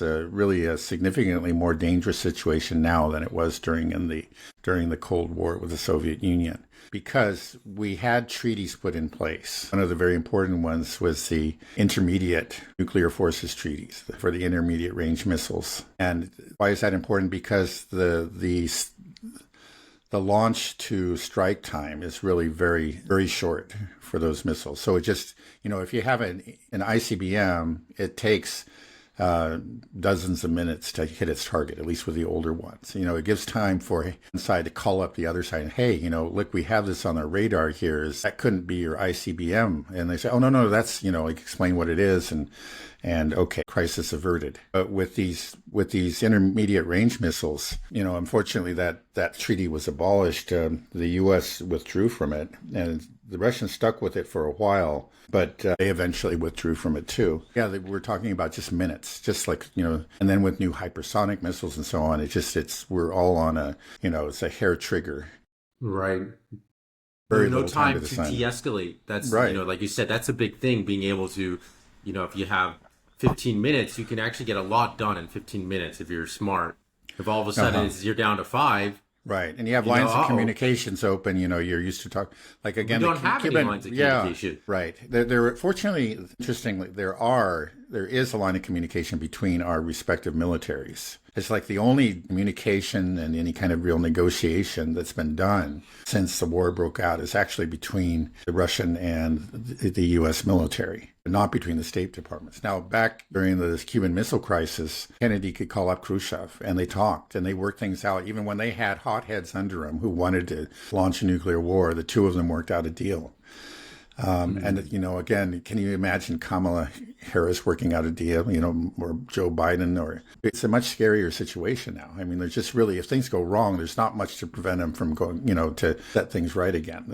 really a significantly more dangerous situation now than it was during the Cold War with the Soviet Union, because we had treaties put in place. One of the very important ones was the Intermediate Nuclear Forces Treaties for the intermediate range missiles. And why is that important? Because the launch to strike time is really very, very short for those missiles. So it just, if you have an ICBM, it takes dozens of minutes to hit its target, at least with the older ones. It gives time for one side to call up the other side. And, hey, look, we have this on our radar here. That couldn't be your ICBM. And they say, oh, no, that's, explain what it is. And okay, crisis averted. But with these intermediate range missiles, unfortunately that treaty was abolished. The U.S. withdrew from it, and the Russians stuck with it for a while, but they eventually withdrew from it too. Yeah, we're talking about just minutes, just like, and then with new hypersonic missiles and so on, we're all on it's a hair trigger. Right. Very no little time to to de-escalate. That's right. Like you said, that's a big thing, being able to, if you have 15 minutes, you can actually get a lot done in 15 minutes if you're smart. If all of a sudden you're down to 5. Right. And you have lines of communications open, you're used to talk. Like, again, we don't have any lines of communication. Yeah, right. There fortunately, interestingly, there is a line of communication between our respective militaries. It's like the only communication and any kind of real negotiation that's been done since the war broke out is actually between the Russian and the U.S. military, not between the State Departments. Now, back during the Cuban Missile Crisis, Kennedy could call up Khrushchev, and they talked, and they worked things out. Even when they had hotheads under him who wanted to launch a nuclear war, the two of them worked out a deal. And, again, can you imagine Kamala Harris working out a deal, or Joe Biden, it's a much scarier situation now. I mean, there's just really, if things go wrong, there's not much to prevent them from going, to set things right again.